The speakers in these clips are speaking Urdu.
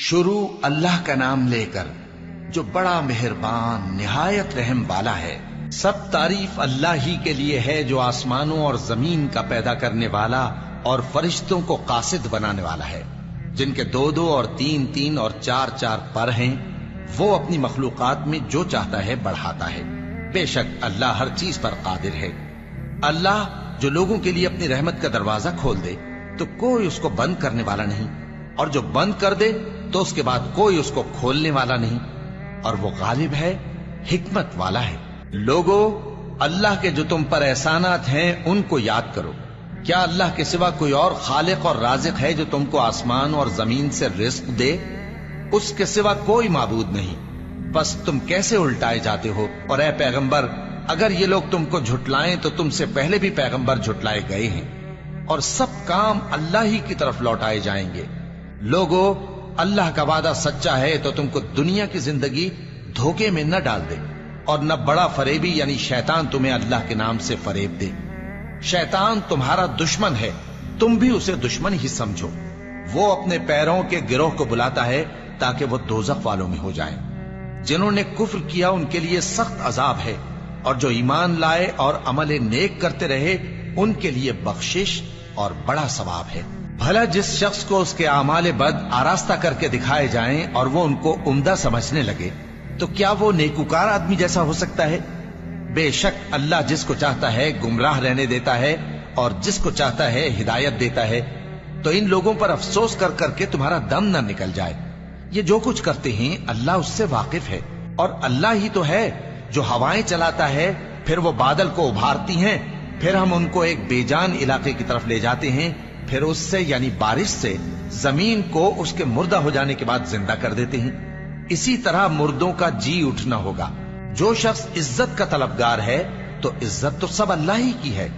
شروع اللہ کا نام لے کر جو بڑا مہربان نہایت رحم والا ہے۔ سب تعریف اللہ ہی کے لیے ہے جو آسمانوں اور زمین کا پیدا کرنے والا اور فرشتوں کو قاصد بنانے والا ہے، جن کے 2 اور 3 اور 4 پر ہیں۔ وہ اپنی مخلوقات میں جو چاہتا ہے بڑھاتا ہے۔ بے شک اللہ ہر چیز پر قادر ہے۔ اللہ جو لوگوں کے لیے اپنی رحمت کا دروازہ کھول دے تو کوئی اس کو بند کرنے والا نہیں، اور جو بند کر دے تو اس کے بعد کوئی اس کو کھولنے والا نہیں، اور وہ غالب ہے، حکمت والا ہے۔ لوگو، اللہ کے جو تم پر احسانات ہیں ان کو یاد کرو۔ کیا اللہ کے سوا کوئی اور خالق اور رازق ہے جو تم کو آسمان اور زمین سے رزق دے؟ اس کے سوا کوئی معبود نہیں۔ بس تم کیسے الٹائے جاتے ہو؟ اور اے پیغمبر، اگر یہ لوگ تم کو جھٹلائیں تو تم سے پہلے بھی پیغمبر جھٹلائے گئے ہیں، اور سب کام اللہ ہی کی طرف لوٹائے جائیں گے۔ لوگو، اللہ کا وعدہ سچا ہے تو تم کو دنیا کی زندگی دھوکے میں نہ ڈال دے، اور نہ بڑا فریبی یعنی شیطان تمہیں اللہ کے نام سے فریب دے۔ شیطان تمہارا دشمن ہے، تم بھی اسے دشمن ہی سمجھو۔ وہ اپنے پیروں کے گروہ کو بلاتا ہے تاکہ وہ دوزخ والوں میں ہو جائیں۔ جنہوں نے کفر کیا ان کے لیے سخت عذاب ہے، اور جو ایمان لائے اور عمل نیک کرتے رہے ان کے لیے بخشش اور بڑا ثواب ہے۔ بھلا جس شخص کو اس کے اعمال بد آراستہ کر کے دکھائے جائیں اور وہ ان کو عمدہ سمجھنے لگے تو کیا وہ نیکوکار آدمی جیسا ہو سکتا ہے؟ بے شک اللہ جس کو چاہتا ہے گمراہ رہنے دیتا ہے اور جس کو چاہتا ہے ہدایت دیتا ہے۔ تو ان لوگوں پر افسوس کر کر کے تمہارا دم نہ نکل جائے۔ یہ جو کچھ کرتے ہیں اللہ اس سے واقف ہے، اور اللہ ہی تو ہے جو ہوائیں چلاتا ہے، پھر وہ بادل کو ابھارتی ہیں، پھر ہم ان کو ایک بے جان علاقے کی طرف لے جاتے ہیں، پھر اس سے یعنی بارش سے زمین کو اس کے مردہ ہو جانے کے بعد زندہ کر دیتے ہیں۔ اسی طرح مردوں کا جی اٹھنا ہوگا۔ جو شخص عزت کا طلبگار ہے تو عزت تو سب اللہ ہی کی ہے،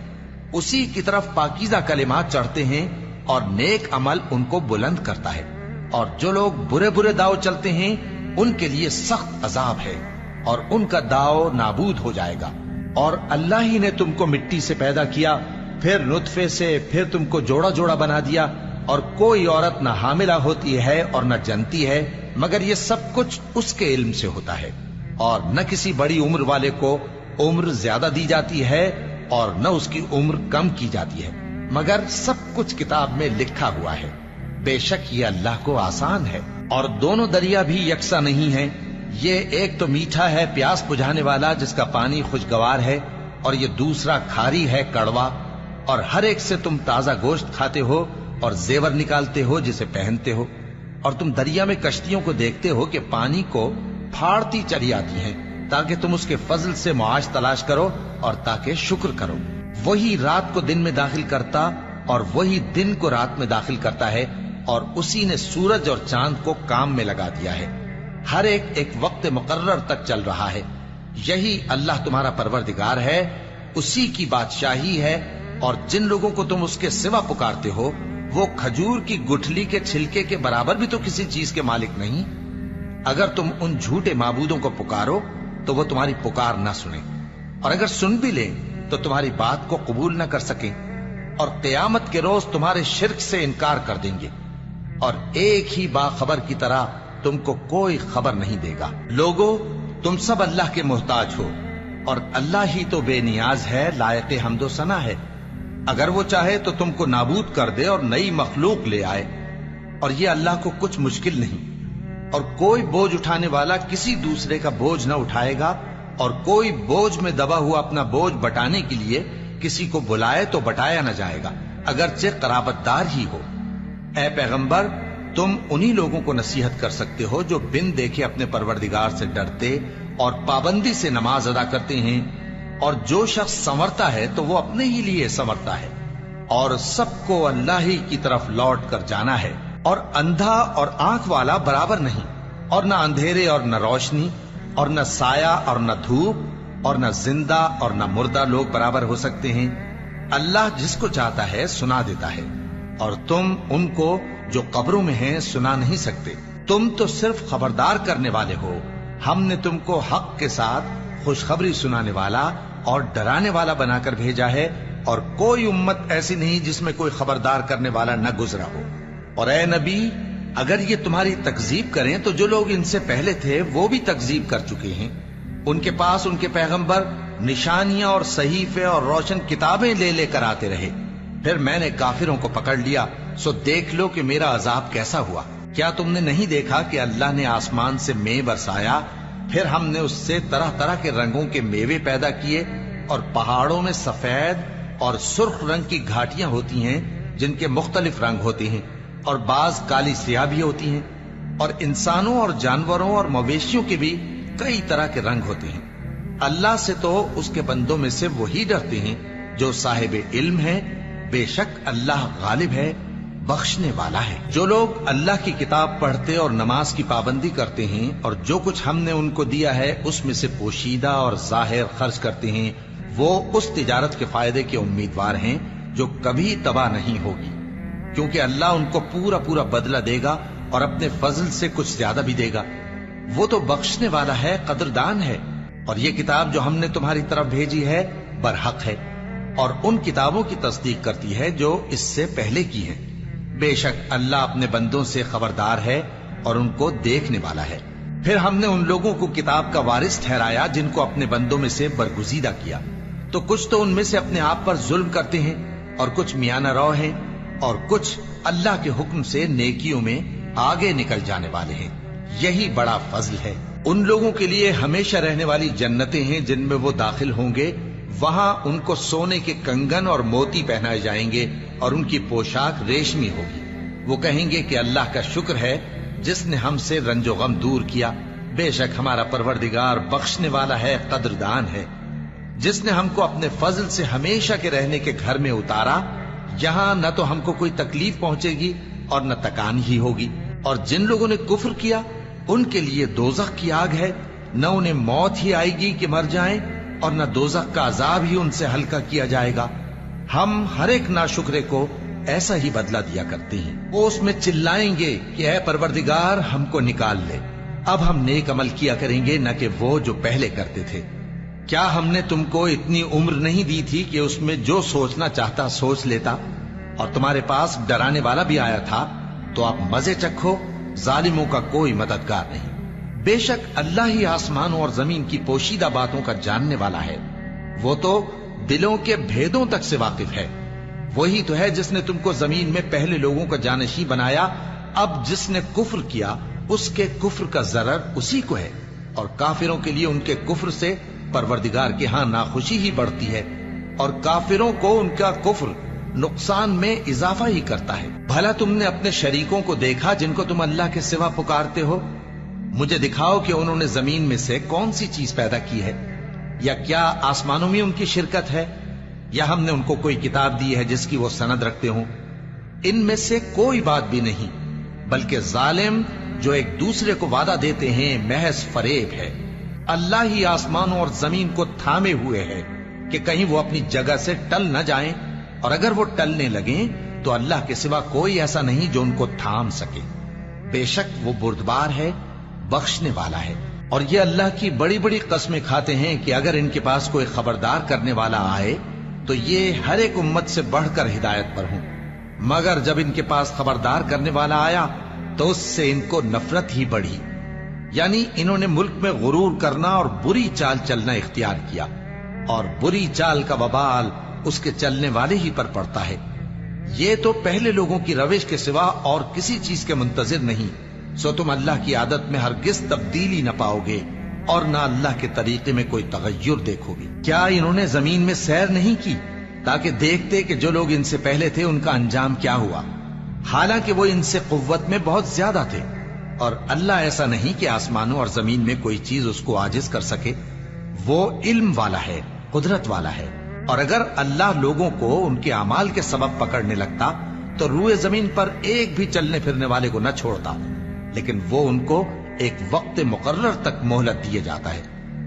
اسی کی طرف پاکیزہ کلمات چڑھتے ہیں اور نیک عمل ان کو بلند کرتا ہے۔ اور جو لوگ برے برے داؤ چلتے ہیں ان کے لیے سخت عذاب ہے، اور ان کا داؤ نابود ہو جائے گا۔ اور اللہ ہی نے تم کو مٹی سے پیدا کیا، پھر نطفے سے، پھر تم کو جوڑا جوڑا بنا دیا، اور کوئی عورت نہ حاملہ ہوتی ہے اور نہ جنتی ہے، مگر یہ سب کچھ اس کے علم سے ہوتا ہے۔ اور نہ کسی بڑی عمر والے کو عمر زیادہ دی جاتی ہے اور نہ اس کی عمر کم کی جاتی ہے، مگر سب کچھ کتاب میں لکھا ہوا ہے۔ بے شک یہ اللہ کو آسان ہے۔ اور دونوں دریا بھی یکساں نہیں ہیں، یہ ایک تو میٹھا ہے پیاس بجھانے والا جس کا پانی خوشگوار ہے، اور یہ دوسرا کھاری ہے کڑوا۔ اور ہر ایک سے تم تازہ گوشت کھاتے ہو اور زیور نکالتے ہو جسے پہنتے ہو، اور تم دریا میں کشتیوں کو دیکھتے ہو کہ پانی کو پھاڑتی چلی آتی ہیں تاکہ تم اس کے فضل سے معاش تلاش کرو اور تاکہ شکر کرو۔ وہی رات کو دن میں داخل کرتا اور وہی دن کو رات میں داخل کرتا ہے، اور اسی نے سورج اور چاند کو کام میں لگا دیا ہے، ہر ایک ایک وقت مقرر تک چل رہا ہے۔ یہی اللہ تمہارا پروردگار ہے، اسی کی بادشاہی ہے۔ اور جن لوگوں کو تم اس کے سوا پکارتے ہو وہ کھجور کی گٹھلی کے چھلکے کے برابر بھی تو کسی چیز کے مالک نہیں۔ اگر تم ان جھوٹے معبودوں کو پکارو تو وہ تمہاری پکار نہ سنیں، اور اگر سن بھی لیں تو تمہاری بات کو قبول نہ کر سکیں، اور قیامت کے روز تمہارے شرک سے انکار کر دیں گے، اور ایک ہی باخبر کی طرح تم کو کوئی خبر نہیں دے گا۔ لوگو، تم سب اللہ کے محتاج ہو، اور اللہ ہی تو بے نیاز ہے، لائق حمد و ثنا ہے۔ اگر وہ چاہے تو تم کو نابود کر دے اور نئی مخلوق لے آئے، اور یہ اللہ کو کچھ مشکل نہیں۔ اور کوئی بوجھ اٹھانے والا کسی دوسرے کا بوجھ نہ اٹھائے گا، اور کوئی بوجھ میں دبا ہوا اپنا بوجھ بٹانے کے لیے کسی کو بلائے تو بٹایا نہ جائے گا، اگرچہ قرابت دار ہی ہو۔ اے پیغمبر، تم انہی لوگوں کو نصیحت کر سکتے ہو جو بن دیکھے اپنے پروردگار سے ڈرتے اور پابندی سے نماز ادا کرتے ہیں، اور جو شخص سنورتا ہے تو وہ اپنے ہی لیے سنورتا ہے، اور سب کو اللہ ہی کی طرف لوٹ کر جانا ہے۔ اور اندھا اور آنکھ والا برابر نہیں، اور نہ اندھیرے اور نہ روشنی، اور نہ سایہ اور نہ دھوپ، اور نہ زندہ اور نہ مردہ لوگ برابر ہو سکتے ہیں۔ اللہ جس کو چاہتا ہے سنا دیتا ہے، اور تم ان کو جو قبروں میں ہیں سنا نہیں سکتے۔ تم تو صرف خبردار کرنے والے ہو، ہم نے تم کو حق کے ساتھ خوشخبری سنانے والا اور ڈرانے والا بنا کر بھیجا ہے، اور کوئی امت ایسی نہیں جس میں کوئی خبردار کرنے والا نہ گزرا ہو۔ اور اے نبی، اگر یہ تمہاری تکذیب کریں تو جو لوگ ان سے پہلے تھے وہ بھی تکذیب کر چکے ہیں. ان کے پاس ان کے پیغمبر نشانیاں اور صحیفے اور روشن کتابیں لے لے کر آتے رہے. پھر میں نے کافروں کو پکڑ لیا، سو دیکھ لو کہ میرا عذاب کیسا ہوا. کیا تم نے نہیں دیکھا کہ اللہ نے آسمان سے مے برسایا، پھر ہم نے اس سے طرح طرح کے رنگوں کے میوے پیدا کیے، اور پہاڑوں میں سفید اور سرخ رنگ کی گھاٹیاں ہوتی ہیں جن کے مختلف رنگ ہوتے ہیں، اور بعض کالی سیاہ بھی ہوتی ہیں، اور انسانوں اور جانوروں اور مویشیوں کے بھی کئی طرح کے رنگ ہوتے ہیں. اللہ سے تو اس کے بندوں میں سے وہی ڈرتے ہیں جو صاحب علم ہے. بے شک اللہ غالب ہے، بخشنے والا ہے. جو لوگ اللہ کی کتاب پڑھتے اور نماز کی پابندی کرتے ہیں اور جو کچھ ہم نے ان کو دیا ہے اس میں سے پوشیدہ اور ظاہر خرچ کرتے ہیں، وہ اس تجارت کے فائدے کے امیدوار ہیں جو کبھی تباہ نہیں ہوگی، کیونکہ اللہ ان کو پورا پورا بدلہ دے گا اور اپنے فضل سے کچھ زیادہ بھی دے گا. وہ تو بخشنے والا ہے، قدردان ہے. اور یہ کتاب جو ہم نے تمہاری طرف بھیجی ہے برحق ہے، اور ان کتابوں کی تصدیق کرتی ہے جو اس سے پہلے کی ہیں. بے شک اللہ اپنے بندوں سے خبردار ہے اور ان کو دیکھنے والا ہے. پھر ہم نے ان لوگوں کو کتاب کا وارث ٹھہرایا جن کو اپنے بندوں میں سے برگزیدہ کیا. تو کچھ تو ان میں سے اپنے آپ پر ظلم کرتے ہیں اور کچھ میانہ رو ہیں، اور کچھ اللہ کے حکم سے نیکیوں میں آگے نکل جانے والے ہیں. یہی بڑا فضل ہے. ان لوگوں کے لیے ہمیشہ رہنے والی جنتیں ہیں جن میں وہ داخل ہوں گے. وہاں ان کو سونے کے کنگن اور موتی پہنائے جائیں گے اور ان کی پوشاک ریشمی ہوگی. وہ کہیں گے کہ اللہ کا شکر ہے جس نے ہم سے رنج و غم دور کیا. بے شک ہمارا پروردگار بخشنے والا ہے، قدردان ہے. جس نے ہم کو اپنے فضل سے ہمیشہ کے رہنے کے گھر میں اتارا، یہاں نہ تو ہم کو کوئی تکلیف پہنچے گی اور نہ تکان ہی ہوگی. اور جن لوگوں نے کفر کیا ان کے لیے دوزخ کی آگ ہے، نہ انہیں موت ہی آئے گی کہ مر جائیں اور نہ دوزخ کا عذاب ہی ان سے ہلکا کیا جائے گا. ہم ہر ایک ناشکرے کو ایسا ہی بدلہ دیا کرتے ہیں. وہ اس میں چلائیں گے کہ اے پروردگار ہم کو نکال لے، اب ہم نیک عمل کیا کریں گے نہ کہ وہ جو پہلے کرتے تھے. کیا ہم نے تم کو اتنی عمر نہیں دی تھی کہ اس میں جو سوچنا چاہتا سوچ لیتا، اور تمہارے پاس ڈرانے والا بھی آیا تھا؟ تو آپ مزے چکھو، ظالموں کا کوئی مددگار نہیں. بے شک اللہ ہی آسمانوں اور زمین کی پوشیدہ باتوں کا جاننے والا ہے. وہ تو دلوں کے بھیدوں تک سے واقف ہے. وہی تو ہے جس نے تم کو زمین میں پہلے لوگوں کا جانشین بنایا. اب جس نے کفر کیا اس کے کفر کا ضرر اسی کو ہے، اور کافروں کے لیے ان کے کفر سے پروردگار کے ہاں ناخوشی ہی بڑھتی ہے، اور کافروں کو ان کا کفر نقصان میں اضافہ ہی کرتا ہے. بھلا تم نے اپنے شریکوں کو دیکھا جن کو تم اللہ کے سوا پکارتے ہو؟ مجھے دکھاؤ کہ انہوں نے زمین میں سے کون سی چیز پیدا کی ہے، یا کیا آسمانوں میں ان کی شرکت ہے، یا ہم نے ان کو کوئی کتاب دی ہے جس کی وہ سند رکھتے ہوں؟ ان میں سے کوئی بات بھی نہیں، بلکہ ظالم جو ایک دوسرے کو وعدہ دیتے ہیں محض فریب ہے. اللہ ہی آسمانوں اور زمین کو تھامے ہوئے ہے کہ کہیں وہ اپنی جگہ سے ٹل نہ جائیں، اور اگر وہ ٹلنے لگیں تو اللہ کے سوا کوئی ایسا نہیں جو ان کو تھام سکے. بے شک وہ بردبار ہے، بخشنے والا ہے. اور یہ اللہ کی بڑی بڑی قسمیں کھاتے ہیں کہ اگر ان کے پاس کوئی خبردار کرنے والا آئے تو یہ ہر ایک امت سے بڑھ کر ہدایت پر ہوں، مگر جب ان کے پاس خبردار کرنے والا آیا تو اس سے ان کو نفرت ہی بڑھی. یعنی انہوں نے ملک میں غرور کرنا اور بری چال چلنا اختیار کیا، اور بری چال کا وبال اس کے چلنے والے ہی پر پڑتا ہے. یہ تو پہلے لوگوں کی روش کے سوا اور کسی چیز کے منتظر نہیں، سو تم اللہ کی عادت میں ہرگز تبدیلی نہ پاؤ گے اور نہ اللہ کے طریقے میں کوئی تغیر دیکھو گے. کیا انہوں نے زمین میں سیر نہیں کی تاکہ دیکھتے کہ جو لوگ ان سے پہلے تھے ان کا انجام کیا ہوا، حالانکہ وہ ان سے قوت میں بہت زیادہ تھے. اور اللہ ایسا نہیں کہ آسمانوں اور زمین میں کوئی چیز اس کو عاجز کر سکے. وہ علم والا ہے، قدرت والا ہے. اور اگر اللہ لوگوں کو ان کے اعمال کے سبب پکڑنے لگتا تو روئے زمین پر ایک بھی چلنے پھرنے والے کو نہ چھوڑتا، لیکن وہ ان کو ایک وقت مقرر تک مہلت دیے جاتا ہے.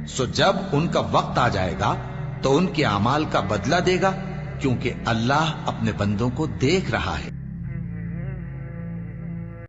سو جب ان کا وقت آ جائے گا تو ان کے اعمال کا بدلہ دے گا، کیونکہ اللہ اپنے بندوں کو دیکھ رہا ہے.